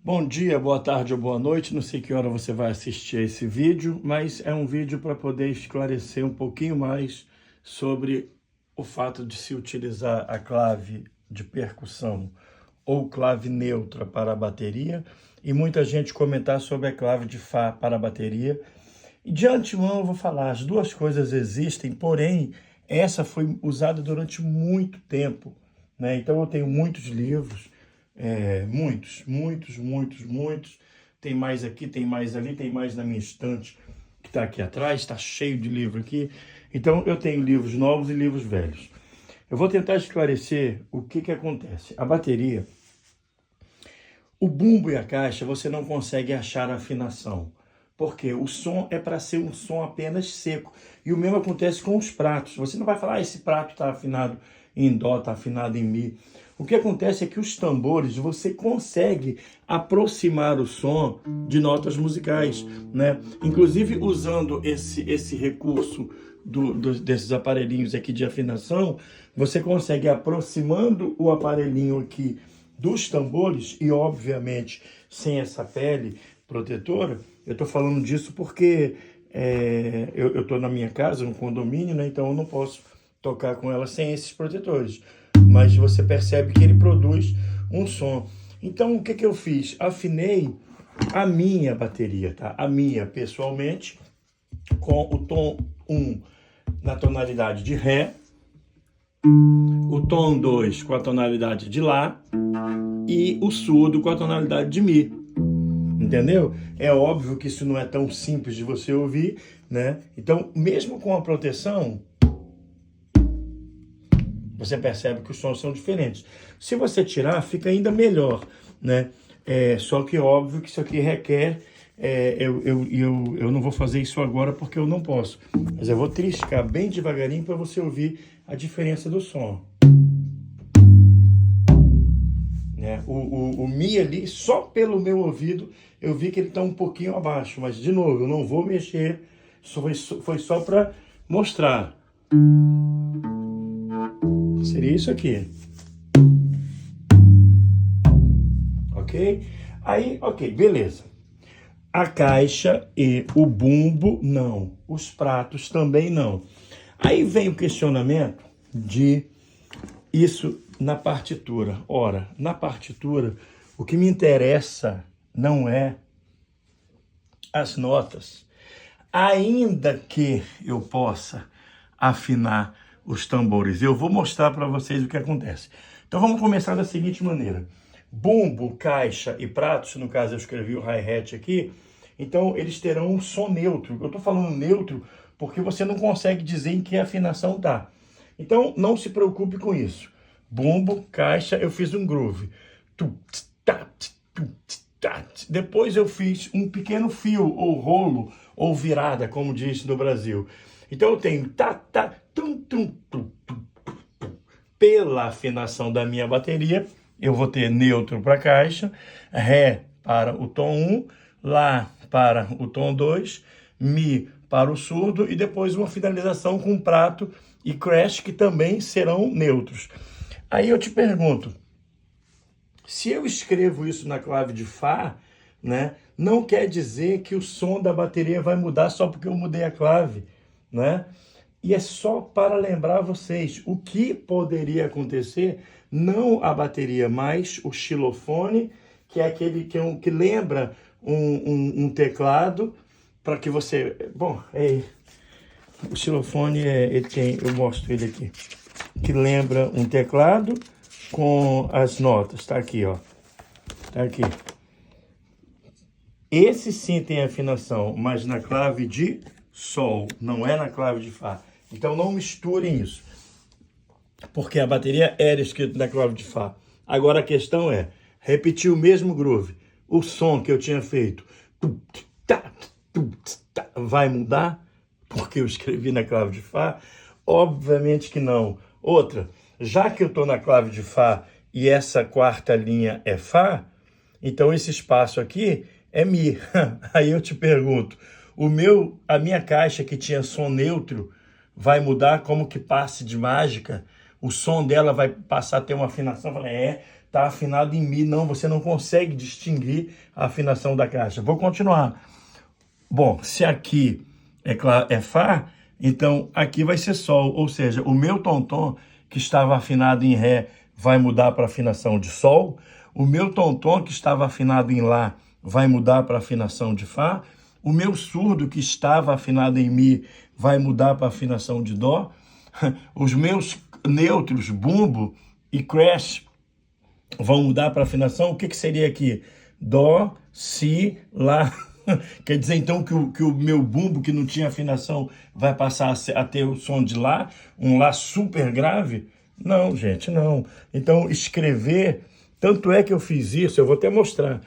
Bom dia, boa tarde ou boa noite, não sei que hora você vai assistir esse vídeo, mas é um vídeo para poder esclarecer um pouquinho mais sobre o fato de se utilizar a clave de percussão ou clave neutra para a bateria e muita gente comentar sobre a clave de Fá para a bateria. E de antemão eu vou falar, as duas coisas existem, porém essa foi usada durante muito tempo, né? Então eu tenho muitos livros, muitos. Tem mais aqui, tem mais ali, tem mais na minha estante que está aqui atrás, está cheio de livro aqui. Então eu tenho livros novos e livros velhos. Eu vou tentar esclarecer o que acontece. A bateria, o bumbo e a caixa, você não consegue achar a afinação. Porque o som é para ser um som apenas seco. E o mesmo acontece com os pratos. Você não vai falar, esse prato está afinado em dó, está afinado em mi. O que acontece é que os tambores, você consegue aproximar o som de notas musicais, né? Inclusive usando esse recurso desses aparelhinhos aqui de afinação, você consegue aproximando o aparelhinho aqui dos tambores e, obviamente, sem essa pele protetora. Eu estou falando disso porque eu estou na minha casa, um condomínio, né? Então eu não posso tocar com ela sem esses protetores. Mas você percebe que ele produz um som. Então o que eu fiz? Afinei a minha bateria, tá? A minha, pessoalmente, com o tom 1 na tonalidade de Ré, o tom 2 com a tonalidade de Lá e o surdo com a tonalidade de Mi. Entendeu? É óbvio que isso não é tão simples de você ouvir, né? Então, mesmo com a proteção, você percebe que os sons são diferentes. Se você tirar, fica ainda melhor, né? Só que óbvio que isso aqui requer... eu não vou fazer isso agora porque eu não posso. Mas eu vou triscar bem devagarinho para você ouvir a diferença do som. O Mi ali, só pelo meu ouvido, eu vi que ele está um pouquinho abaixo. Mas, de novo, eu não vou mexer. Foi só para mostrar. Seria isso aqui. Ok? Aí, ok, beleza. A caixa e o bumbo, não. Os pratos também não. Aí vem o questionamento de isso na partitura. Ora, na partitura, o que me interessa não é as notas, ainda que eu possa afinar os tambores. Eu vou mostrar para vocês o que acontece. Então vamos começar da seguinte maneira. Bumbo, caixa e pratos, no caso eu escrevi o hi-hat aqui, então eles terão um som neutro. Eu estou falando neutro porque você não consegue dizer em que afinação está. Então não se preocupe com isso. Bumbo, caixa, eu fiz um groove. Depois eu fiz um pequeno fio, ou rolo, ou virada, como diz no Brasil. Então eu tenho pela afinação da minha bateria, eu vou ter neutro para a caixa, Ré para o tom 1, Lá para o tom 2, Mi para o surdo e depois uma finalização com prato e crash, que também serão neutros. Aí eu te pergunto, se eu escrevo isso na clave de Fá, né, não quer dizer que o som da bateria vai mudar só porque eu mudei a clave, né? E é só para lembrar vocês o que poderia acontecer, não a bateria, mas o xilofone, que é aquele que lembra um teclado, para que você... Bom, o xilofone, ele tem, eu mostro ele aqui, que lembra um teclado com as notas. Tá aqui, ó. Tá aqui. Esse sim tem afinação, mas na clave de Sol, não é na clave de Fá. Então não misturem isso, porque a bateria era escrita na clave de Fá. Agora a questão é, repetir o mesmo groove, o som que eu tinha feito, vai mudar porque eu escrevi na clave de Fá? Obviamente que não. Outra, já que eu estou na clave de Fá e essa quarta linha é Fá, então esse espaço aqui é Mi. Aí eu te pergunto, a minha caixa que tinha som neutro vai mudar como que passe de mágica? O som dela vai passar a ter uma afinação? está afinado em Mi. Não, você não consegue distinguir a afinação da caixa. Vou continuar. Bom, se aqui é Fá, então aqui vai ser Sol, ou seja, o meu tom-tom que estava afinado em Ré vai mudar para afinação de Sol, o meu tom-tom que estava afinado em Lá vai mudar para afinação de Fá, o meu surdo que estava afinado em Mi vai mudar para afinação de Dó, os meus neutros, bumbo e crash, vão mudar para afinação. O que seria aqui? Dó, Si, Lá. Quer dizer, então, que o meu bumbo, que não tinha afinação, vai passar a ter o som de Lá, um Lá super grave? Não, gente, não. Então, escrever, tanto é que eu fiz isso, eu vou até mostrar.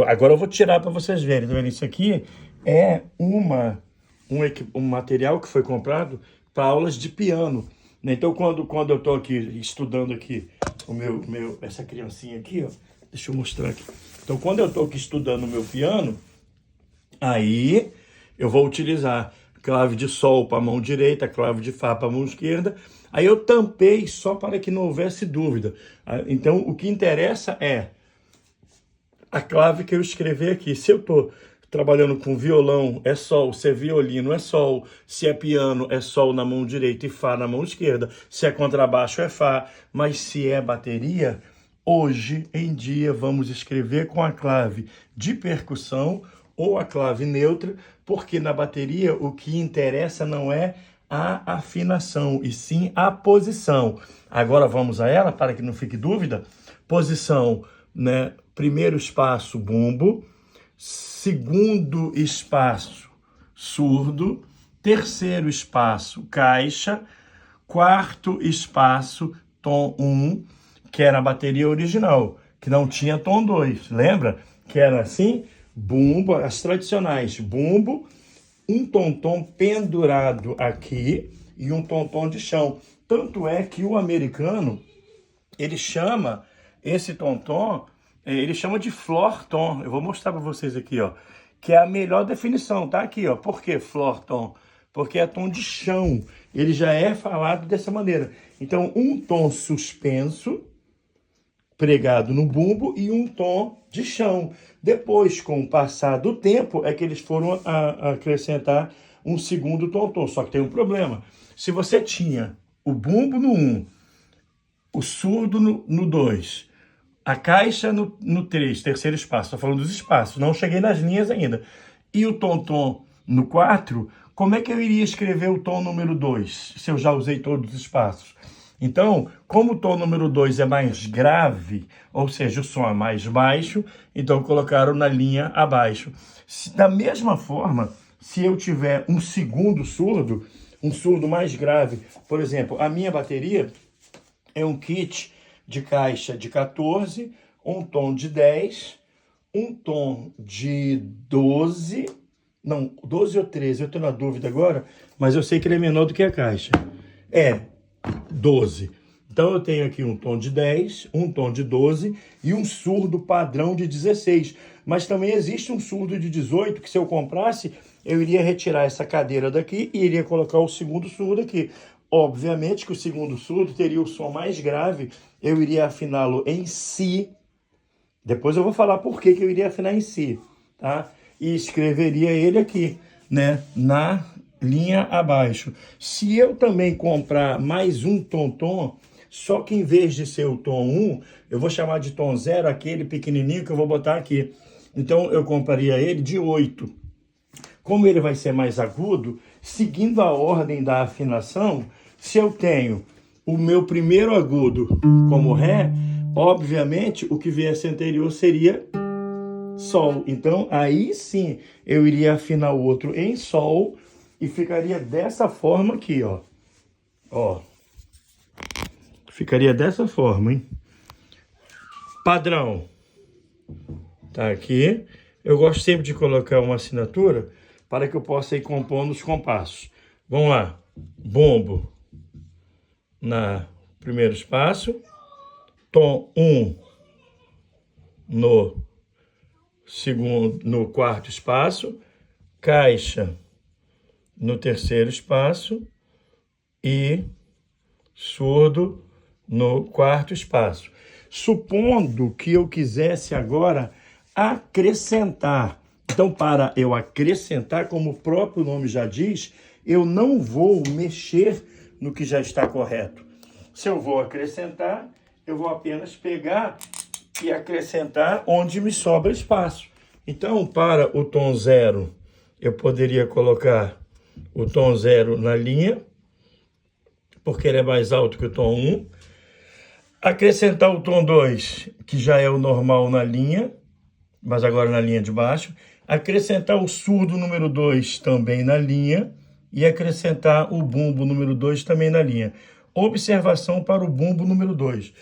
Agora eu vou tirar para vocês verem. Tá vendo? Isso aqui é um material que foi comprado para aulas de piano. Então, quando eu estou aqui estudando aqui, essa criancinha aqui, ó, deixa eu mostrar aqui. Então, quando eu estou aqui estudando o meu piano, aí eu vou utilizar clave de Sol para a mão direita, clave de Fá para a mão esquerda. Aí eu tampei só para que não houvesse dúvida. Então, o que interessa é a clave que eu escrevi aqui. Se eu estou trabalhando com violão, é Sol. Se é violino, é Sol. Se é piano, é Sol na mão direita e Fá na mão esquerda. Se é contrabaixo, é Fá. Mas se é bateria, hoje em dia vamos escrever com a clave de percussão ou a clave neutra, porque na bateria o que interessa não é a afinação, e sim a posição. Agora vamos a ela, para que não fique dúvida. Posição, né? Primeiro espaço, bumbo. Segundo espaço, surdo. Terceiro espaço, caixa. Quarto espaço, tom 1, que era a bateria original, que não tinha tom 2. Lembra? Que era assim, bumbo, as tradicionais, bumbo, um tom-tom pendurado aqui e um tom-tom de chão. Tanto é que o americano, ele chama esse tom-tom, ele chama de floor tom. Eu vou mostrar para vocês aqui, ó, que é a melhor definição, tá aqui, ó. Por que floor tom? Porque é tom de chão. Ele já é falado dessa maneira. Então, um tom suspenso, pregado no bumbo, e um tom de chão. Depois, com o passar do tempo, é que eles foram acrescentar um segundo tom-tom. Só que tem um problema. Se você tinha o bumbo no 1, o surdo no 2, a caixa no 3, terceiro espaço, estou falando dos espaços, não cheguei nas linhas ainda, e o tom-tom no 4, como é que eu iria escrever o tom número 2, se eu já usei todos os espaços? Então, como o tom número 2 é mais grave, ou seja, o som é mais baixo, então colocaram na linha abaixo. Da mesma forma, se eu tiver um segundo surdo, um surdo mais grave, por exemplo, a minha bateria é um kit de caixa de 14, um tom de 10, um tom de 12, não, 12 ou 13, eu estou na dúvida agora, mas eu sei que ele é menor do que a caixa. É 12. Então eu tenho aqui um tom de 10, um tom de 12 e um surdo padrão de 16. Mas também existe um surdo de 18 que, se eu comprasse, eu iria retirar essa cadeira daqui e iria colocar o segundo surdo aqui. Obviamente que o segundo surdo teria o som mais grave, eu iria afiná-lo em Si. Depois eu vou falar por que eu iria afinar em Si, tá? E escreveria ele aqui, né, na linha abaixo. Se eu também comprar mais um tom-tom, só que em vez de ser o tom 1, eu vou chamar de tom 0, aquele pequenininho que eu vou botar aqui. Então eu compraria ele de 8. Como ele vai ser mais agudo, seguindo a ordem da afinação, se eu tenho o meu primeiro agudo como Ré, obviamente o que viesse anterior seria Sol. Então aí sim eu iria afinar o outro em Sol e ficaria dessa forma aqui, ó. Ó. Ficaria dessa forma, hein? Padrão. Tá aqui. Eu gosto sempre de colocar uma assinatura para que eu possa ir compondo os compassos. Vamos lá. Bombo na primeiro espaço, tom 1 no segundo, no quarto espaço, caixa no terceiro espaço e surdo no quarto espaço. Supondo que eu quisesse agora acrescentar. Então, para eu acrescentar, como o próprio nome já diz, eu não vou mexer no que já está correto. Se eu vou acrescentar, eu vou apenas pegar e acrescentar onde me sobra espaço. Então, para o tom 0, eu poderia colocar o tom 0 na linha, porque ele é mais alto que o tom 1. Acrescentar o tom 2, que já é o normal na linha, mas agora na linha de baixo. Acrescentar o surdo número 2 também na linha. E acrescentar o bumbo número 2 também na linha. Observação para o bumbo número 2.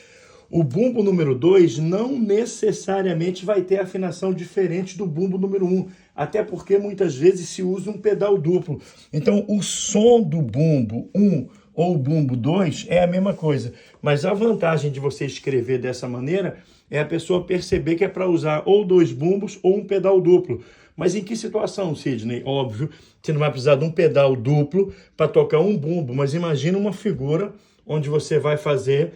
O bumbo número 2 não necessariamente vai ter afinação diferente do bumbo número 1, até porque muitas vezes se usa um pedal duplo. Então, o som do bumbo 1 ou bumbo 2 é a mesma coisa, mas a vantagem de você escrever dessa maneira é a pessoa perceber que é para usar ou 2 bumbos ou um pedal duplo. Mas em que situação, Sidney? Óbvio, você não vai precisar de um pedal duplo para tocar um bumbo, mas imagina uma figura onde você vai fazer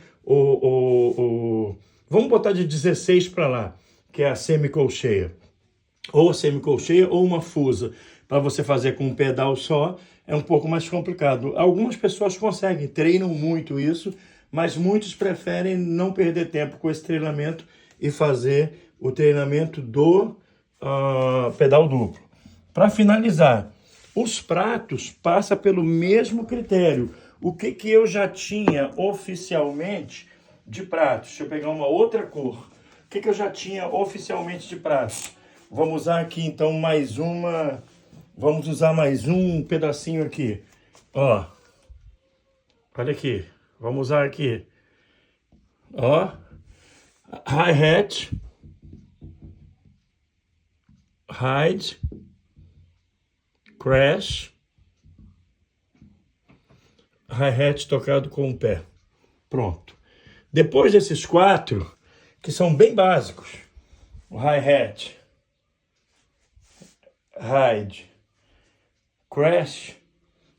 vamos botar de 16 para lá, que é a semicolcheia. Ou a semicolcheia ou uma fusa. Para você fazer com um pedal só, é um pouco mais complicado. Algumas pessoas conseguem, treinam muito isso, mas muitos preferem não perder tempo com esse treinamento e fazer o treinamento do pedal duplo. Para finalizar, os pratos passam pelo mesmo critério. O que eu já tinha oficialmente de pratos? Deixa eu pegar uma outra cor. O que eu já tinha oficialmente de pratos? Vamos usar aqui então mais uma. Vamos usar mais um pedacinho aqui. Ó. Olha aqui. Vamos usar aqui. Ó. Hi-hat. Hide. Crash. Hi-hat tocado com o pé. Pronto. Depois desses 4, que são bem básicos, o hi-hat, hide, crash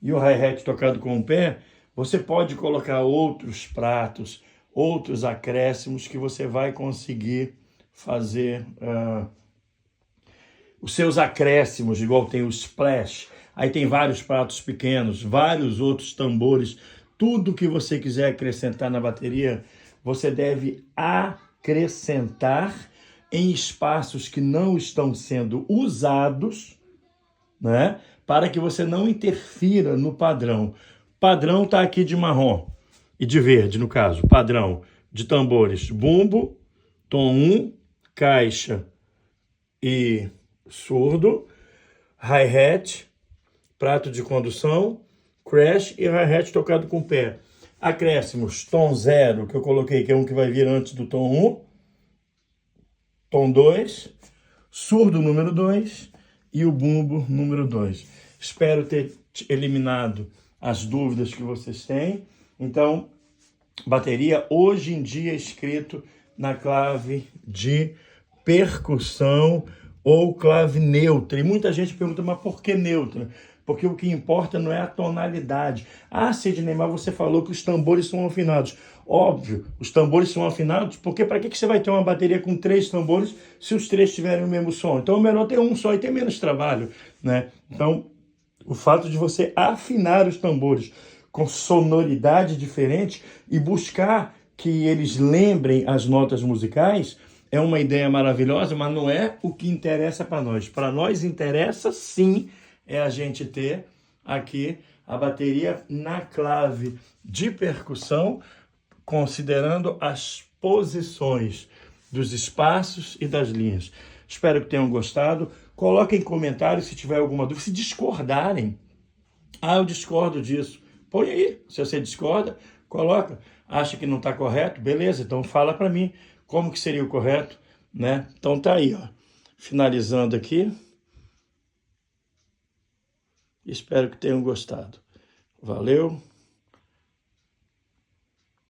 e o hi-hat tocado com o pé, você pode colocar outros pratos, outros acréscimos que você vai conseguir fazer os seus acréscimos, igual tem o splash. Aí tem vários pratos pequenos, vários outros tambores. Tudo que você quiser acrescentar na bateria, você deve acrescentar em espaços que não estão sendo usados, né? Para que você não interfira no padrão. O padrão está aqui de marrom e de verde, no caso. Padrão de tambores: bumbo, tom 1, caixa e surdo, hi-hat, prato de condução, crash e hi-hat tocado com o pé. Acréscimos: tom 0, que eu coloquei, que é um que vai vir antes do tom 1, tom 2, surdo número 2 e o bumbo número 2. Espero ter eliminado as dúvidas que vocês têm. Então, bateria hoje em dia escrito na clave de percussão ou clave neutra. E muita gente pergunta, mas por que neutra? Porque o que importa não é a tonalidade. Ah, Sidney, mas você falou que os tambores são afinados. Óbvio, os tambores são afinados, porque para que você vai ter uma bateria com 3 tambores se os 3 tiverem o mesmo som? Então é melhor ter um só e ter menos trabalho, né? Então, o fato de você afinar os tambores com sonoridade diferente e buscar que eles lembrem as notas musicais é uma ideia maravilhosa, mas não é o que interessa para nós. Para nós interessa sim é a gente ter aqui a bateria na clave de percussão, considerando as posições dos espaços e das linhas. Espero que tenham gostado. Coloquem comentários se tiver alguma dúvida. Se discordarem, eu discordo disso. Põe aí. Se você discorda, coloca. Acha que não está correto? Beleza, então fala para mim como que seria o correto, né? Então tá aí, ó. Finalizando aqui. Espero que tenham gostado. Valeu!